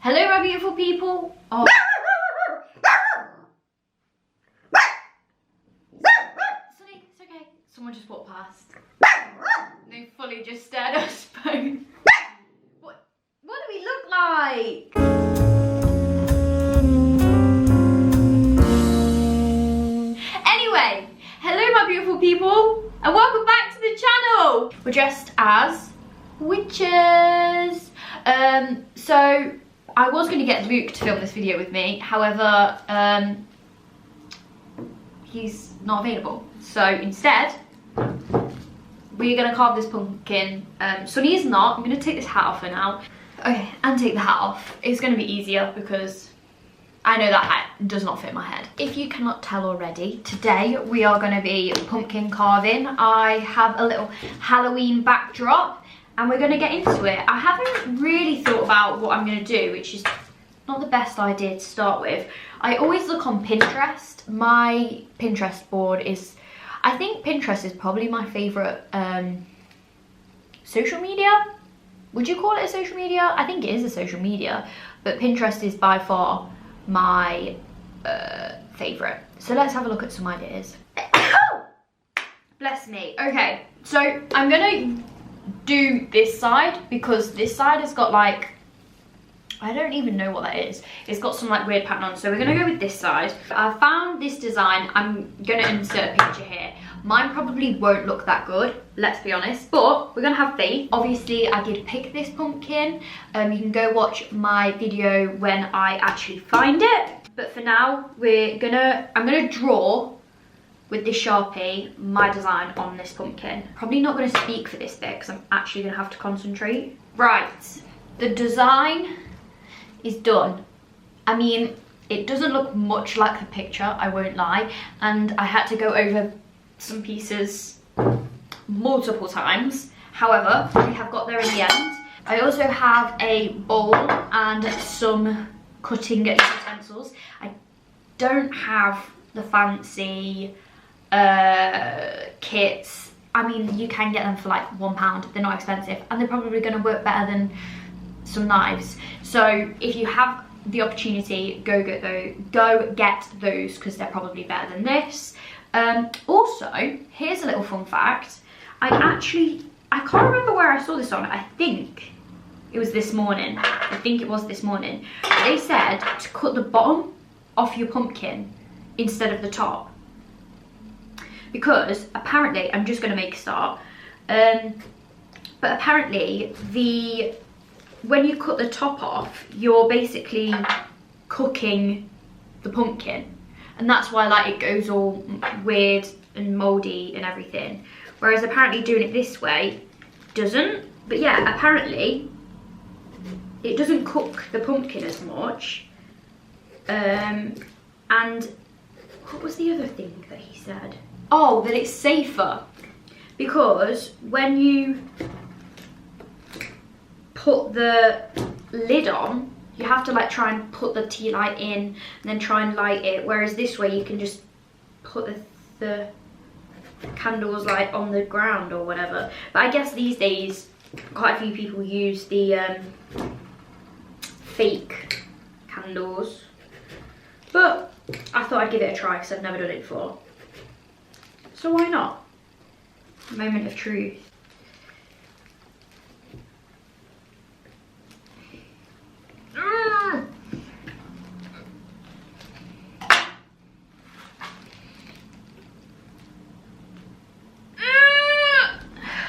Hello my beautiful people. Oh. Sonny, it's okay. Someone just walked past. They fully just stared at us both. What do we look like? Anyway, hello my beautiful people and welcome back to the channel. We're dressed as witches. So I was going to get Luke to film this video with me, however, he's not available. So instead, we're going to carve this pumpkin. Sonny is not. I'm going to take this hat off for now. Okay, and take the hat off. It's going to be easier because I know that hat does not fit my head. If you cannot tell already, today we are going to be pumpkin carving. I have a little Halloween backdrop and we're going to get into it. I haven't really thought about what I'm going to do, which is not the best idea to start with. I always look on Pinterest. My Pinterest board is, I think Pinterest is probably my favourite social media. Would you call it a social media? I think it is a social media, but Pinterest is by far my favourite. So let's have a look at some ideas. Bless me. Okay, so I'm gonna do this side because this side has got like, I don't even know what that is. It's got some like weird pattern on, so we're gonna go with this side. I found this design. I'm gonna insert a picture here. Mine probably won't look that good, let's be honest, but we're gonna have faith. Obviously, I did pick this pumpkin. You can go watch my video when I actually find it. But for now, I'm gonna draw with this Sharpie my design on this pumpkin. Probably not gonna speak for this bit because I'm actually gonna have to concentrate. Right, the design is done. I mean, it doesn't look much like the picture, I won't lie, and I had to go over some pieces multiple times. However, we have got there in the end. I also have a bowl and some cutting utensils. I don't have the fancy kits. I mean, you can get them for like £1. They're not expensive and they're probably going to work better than some knives. So if you have the opportunity, go get those because they're probably better than this. Also, here's a little fun fact. I can't remember where I saw this on. I think it was this morning. They said to cut the bottom off your pumpkin instead of the top. Because apparently, I'm just going to make a start. But apparently, when you cut the top off, you're basically cooking the pumpkin. And that's why like it goes all weird and mouldy and everything. Whereas apparently doing it this way doesn't. But yeah, apparently it doesn't cook the pumpkin as much. And what was the other thing that he said? Oh, that it's safer. Because when you put the lid on, you have to like try and put the tea light in and then try and light it, whereas this way you can just put the candles like on the ground or whatever. But I guess these days quite a few people use the fake candles, but I thought I'd give it a try because I've never done it before, so why not? Moment of truth.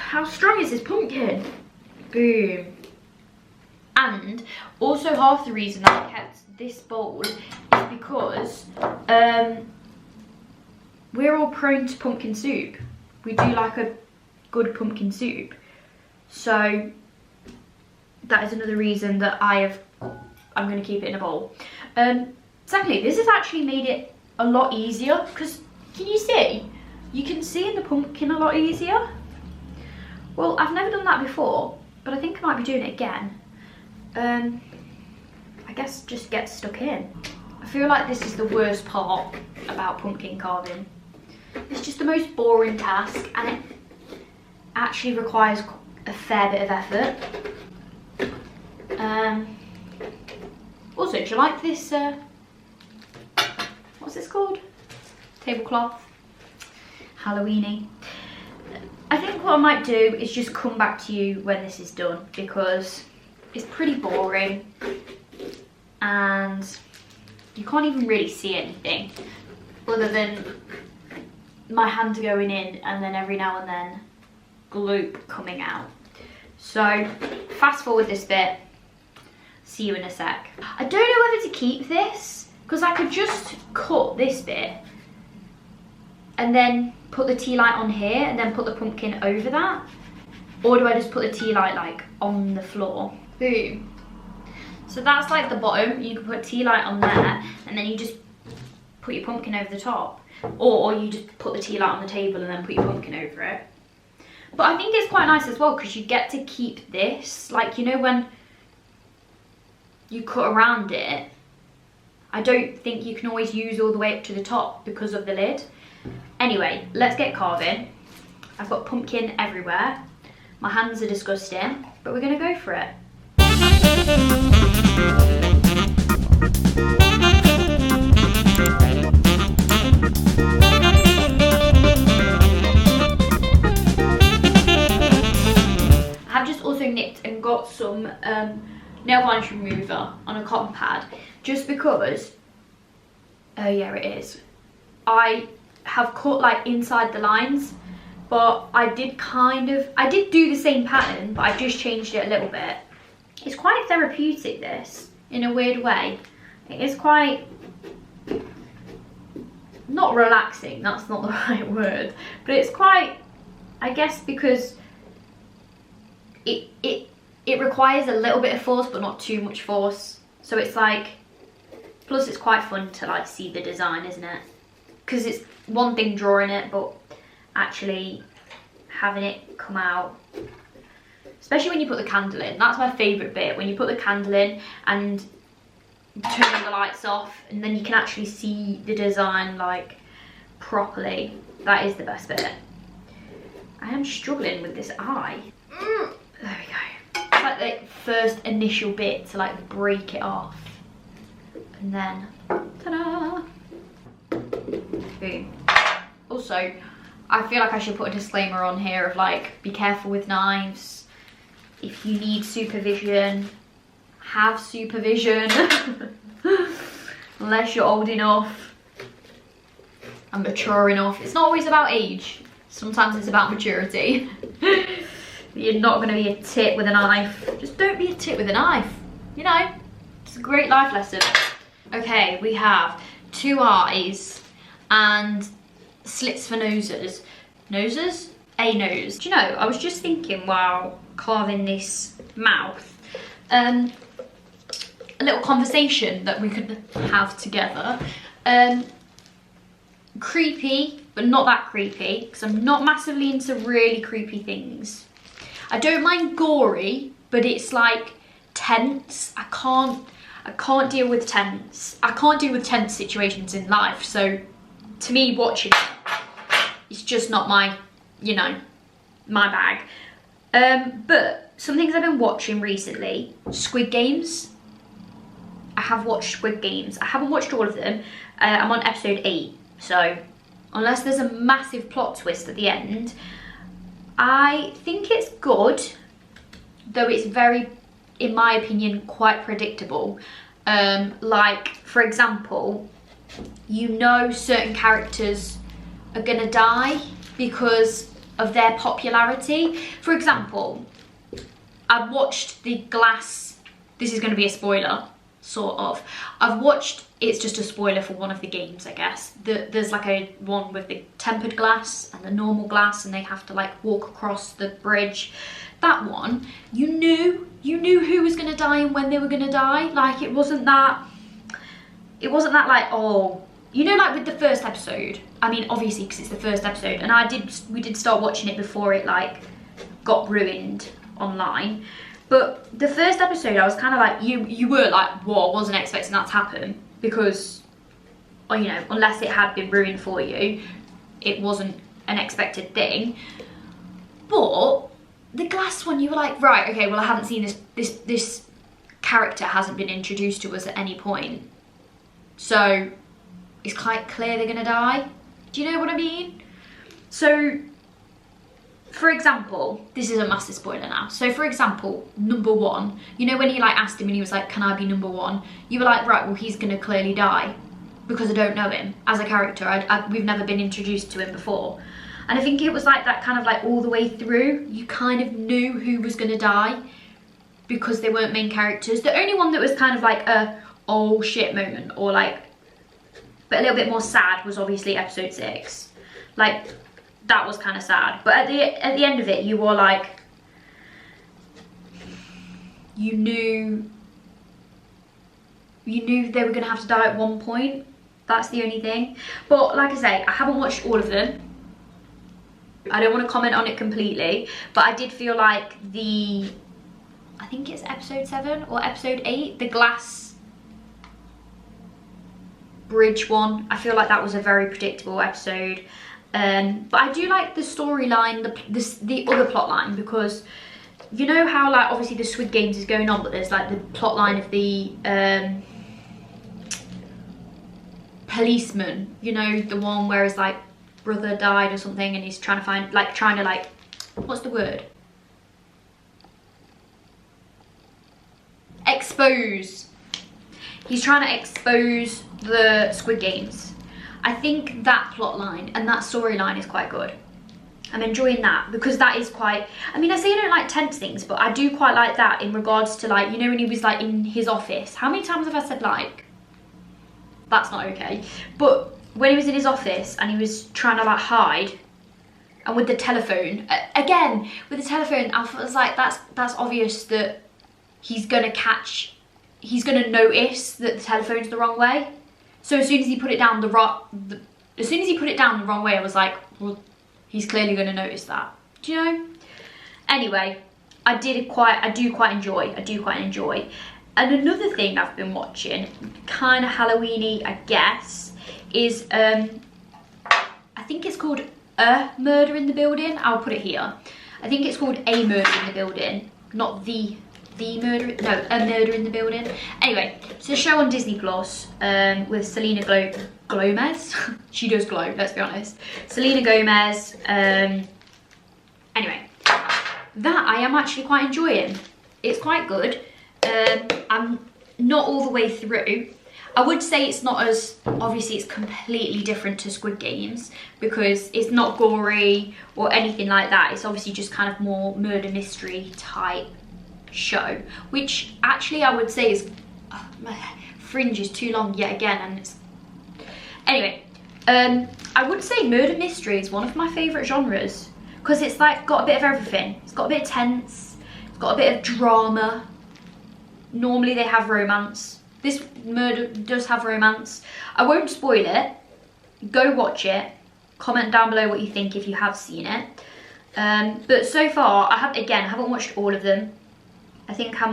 How strong is this pumpkin? Boom. And also half the reason I kept this bowl is because we're all prone to pumpkin soup. We do like a good pumpkin soup. So that is another reason that I'm going to keep it in a bowl. Secondly, this has actually made it a lot easier because can you see? You can see in the pumpkin a lot easier. Well, I've never done that before, but I think I might be doing it again. I guess just get stuck in. I feel like this is the worst part about pumpkin carving. It's just the most boring task and it actually requires a fair bit of effort. Also, do you like this, what's this called? Tablecloth. Halloweeny. I think what I might do is just come back to you when this is done, because it's pretty boring and you can't even really see anything other than my hand going in and then every now and then gloop coming out. So fast forward this bit, see you in a sec. I don't know whether to keep this, because I could just cut this bit and then put the tea light on here and then put the pumpkin over that. Or do I just put the tea light like on the floor? Boom. So that's like the bottom. You can put tea light on there and then you just put your pumpkin over the top. Or you just put the tea light on the table and then put your pumpkin over it. But I think it's quite nice as well because you get to keep this. Like, you know, when you cut around it, I don't think you can always use all the way up to the top because of the lid. Anyway, let's get carving. I've got pumpkin everywhere. My hands are disgusting, but we're gonna go for it. I've just also nipped and got some nail varnish remover on a cotton pad, just because, oh yeah, it is. I have cut like inside the lines, but I did do the same pattern, but I just changed it a little bit. It's quite therapeutic, this, in a weird way. It is quite, not relaxing, that's not the right word, but it's quite, I guess, because it requires a little bit of force, but not too much force. So it's like, plus it's quite fun to like see the design, isn't it? Because it's one thing drawing it, but actually having it come out, especially when you put the candle in. That's my favourite bit, when you put the candle in and turn the lights off and then you can actually see the design like properly. That is the best bit. I am struggling with this eye. There we go. It's like the first initial bit to like break it off. And then, ta-da! Boom. Also, I feel like I should put a disclaimer on here of like, be careful with knives. If you need supervision, have supervision. Unless you're old enough and mature enough. It's not always about age. Sometimes it's about maturity. You're not going to be a tit with a knife. Just don't be a tit with a knife. You know, it's a great life lesson. Okay, we have 2 eyes and slits for noses. Noses? A nose. Do you know, I was just thinking while carving this mouth, a little conversation that we could have together. Creepy, but not that creepy, because I'm not massively into really creepy things. I don't mind gory, but it's like tense. I can't deal with tense. I can't deal with tense situations in life. So to me, watching it, it's just not my, you know, my bag. But some things I've been watching recently, Squid Games. I have watched Squid Games. I haven't watched all of them. I'm on episode 8. So unless there's a massive plot twist at the end, I think it's good, though it's very, in my opinion, quite predictable. Like, for example, you know certain characters are gonna die because of their popularity. For example, I've watched the Glass, this is gonna be a spoiler, sort of. I've watched, it's just a spoiler for one of the games, I guess. There's like a one with the tempered glass and the normal glass, and they have to like walk across the bridge. That one, you knew who was gonna die and when they were gonna die. Like, it wasn't that like, oh, you know, like with the first episode. I mean, obviously, because it's the first episode, and we did start watching it before it like got ruined online. But the first episode, I was kind of like, you were like, whoa, I wasn't expecting that to happen, because, or, you know, unless it had been ruined for you, it wasn't an expected thing. But the glass one, you were like, right, okay, well, I haven't seen this character hasn't been introduced to us at any point. So it's quite clear they're gonna die. Do you know what I mean? So, for example, this is a massive spoiler now. So for example, number 1, you know when you like asked him and he was like, can I be number 1? You were like, right, well he's gonna clearly die because I don't know him as a character. We've never been introduced to him before. And I think it was like that kind of like all the way through. You kind of knew who was gonna die because they weren't main characters. The only one that was kind of like a oh shit moment, or like, but a little bit more sad, was obviously episode 6. Like, that was kind of sad. But at the end of it, you were like, you knew they were gonna have to die at one point. That's the only thing. But like I say, I haven't watched all of them. I don't want to comment on it completely, but I did feel like I think it's episode 7 or episode 8, the glass bridge one. I feel like that was a very predictable episode. But I do like the storyline, the other plot line, because you know how like obviously the Squid Games is going on, but there's like the plot line of the policeman, you know, the one where his like brother died or something and he's trying to find, like trying to like, what's the word? Expose. He's trying to expose the Squid Games. I think that plot line and that storyline is quite good. I'm enjoying that because that is quite, I mean, I say I don't like tense things, but I do quite like that in regards to like, you know, when he was like in his office. How many times have I said like? That's not okay. But when he was in his office and he was trying to like hide, and with the telephone, again, with the telephone, I was like, that's obvious that he's gonna notice that the telephone's the wrong way. So as soon as he put it down the wrong way, I was like, well, he's clearly gonna notice that. Do you know? Anyway, I do quite enjoy. And another thing I've been watching, kind of Halloween-y, I guess, is I think it's called A Murder in the Building. I'll put it here. I think it's called A Murder in the Building, not the murder, no, A Murder in the Building. Anyway, it's a show on Disney Plus with Selena Gomez. She does glow, let's be honest. Selena Gomez. Anyway, that I am actually quite enjoying. It's quite good. I'm not all the way through. I would say it's not as, obviously it's completely different to Squid Games because it's not gory or anything like that. It's obviously just kind of more murder mystery type show, which actually I would say is, Fringe is too long yet again, and it's, anyway, I would say murder mystery is one of my favourite genres because it's like got a bit of everything. It's got a bit of tense, it's got a bit of drama. Normally they have romance. This murder does have romance. I won't spoil it. Go watch it. Comment down below what you think if you have seen it. But so far, I haven't watched all of them. I think I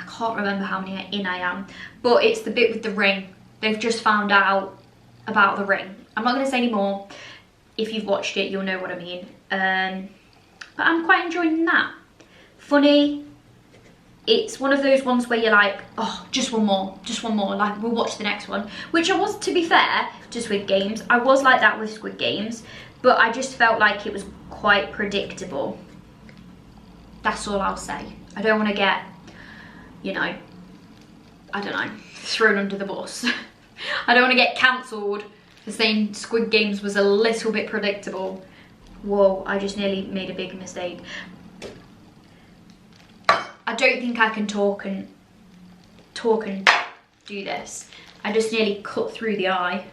can't remember how many in I am. But it's the bit with the ring. They've just found out about the ring. I'm not going to say any more. If you've watched it, you'll know what I mean. But I'm quite enjoying that. Funny. It's one of those ones where you're like, oh, just one more, like we'll watch the next one. Which I was, to be fair to Squid Games, I was like that with Squid Games, but I just felt like it was quite predictable. That's all I'll say. I don't want to get, you know, I don't know, thrown under the bus. I don't want to get cancelled for saying Squid Games was a little bit predictable. Whoa, I just nearly made a big mistake. I don't think I can talk and do this. I just nearly cut through the eye.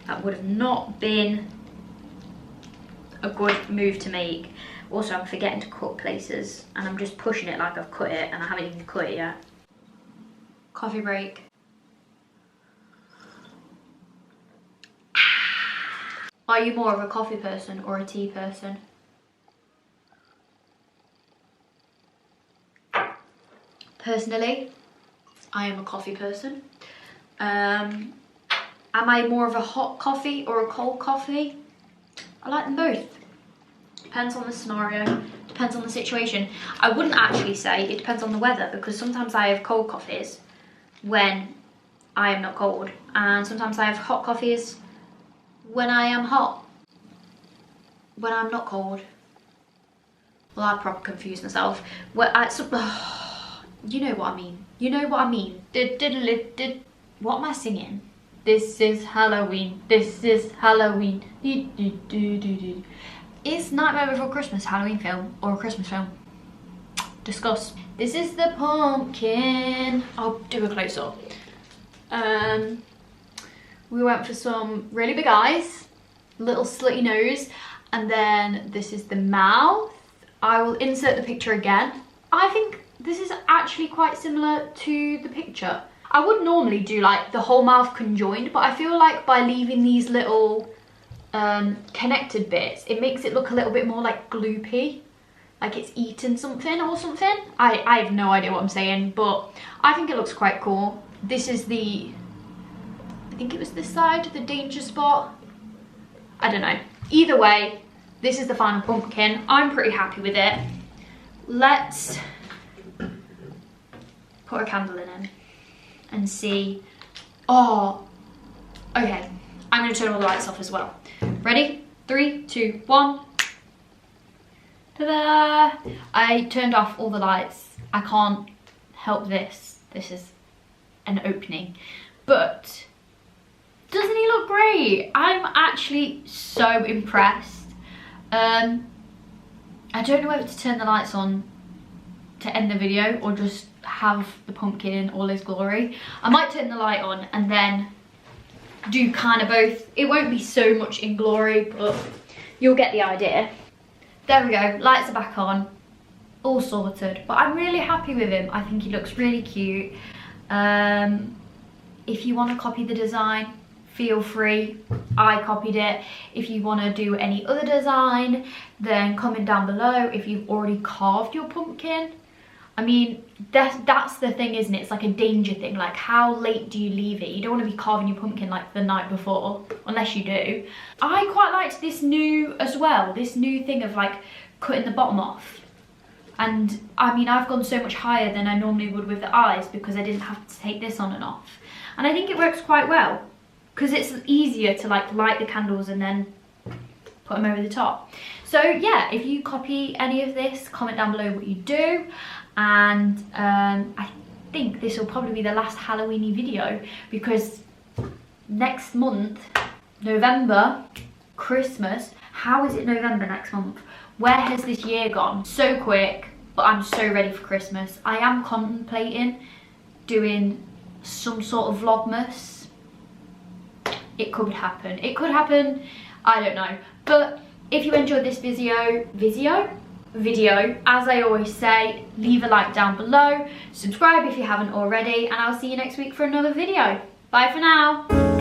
That would have not been a good move to make. Also, I'm forgetting to cut places and I'm just pushing it like I've cut it and I haven't even cut it yet. Coffee break. Are you more of a coffee person or a tea person? Personally, I am a coffee person. Am I more of a hot coffee or a cold coffee? I like them both. Depends on the scenario, depends on the situation. I wouldn't actually say it depends on the weather, because sometimes I have cold coffees when I am not cold, and sometimes I have hot coffees when I am hot, when I'm not cold. Well, I proper confused myself. Well, you know what I mean. You know what I mean. What am I singing? This is Halloween. This is Halloween. Is Nightmare Before Christmas a Halloween film or a Christmas film? Discuss. This is the pumpkin. I'll do a close up. We went for some really big eyes, little slitty nose, and then this is the mouth. I will insert the picture again. I think this is actually quite similar to the picture. I would normally do like the whole mouth conjoined, but I feel like by leaving these little connected bits, it makes it look a little bit more like gloopy, like it's eaten something or something. I have no idea what I'm saying, but I think it looks quite cool. This is the, I think it was this side, the danger spot. I don't know. Either way, this is the final pumpkin. I'm pretty happy with it. Let's put a candle in it and see. Oh, okay. I'm gonna turn all the lights off as well. Ready? 3, 2, 1. Ta-da! I turned off all the lights. I can't help this. This is an opening. But doesn't he look great? I'm actually so impressed. I don't know whether to turn the lights on to end the video or just have the pumpkin in all his glory. I might turn the light on and then do kind of both. It won't be so much in glory, but you'll get the idea. There we go, lights are back on, all sorted. But I'm really happy with him. I think he looks really cute. If you want to copy the design, feel free. I copied it. If you want to do any other design, then comment down below if you've already carved your pumpkin. I mean, that's the thing, isn't it? It's like a danger thing. Like, how late do you leave it? You don't want to be carving your pumpkin like the night before, unless you do. I quite liked this new as well, this new thing of like cutting the bottom off. And I mean, I've gone so much higher than I normally would with the eyes because I didn't have to take this on and off. And I think it works quite well because it's easier to like light the candles and then put them over the top. So yeah, if you copy any of this, comment down below what you do. And I think this will probably be the last Halloween-y video because next month, November, Christmas. How is it November next month? Where has this year gone? So quick, but I'm so ready for Christmas. I am contemplating doing some sort of vlogmas. It could happen. It could happen. I don't know. But if you enjoyed this video, as I always say, leave a like down below, subscribe if you haven't already, and I'll see you next week for another video. Bye for now.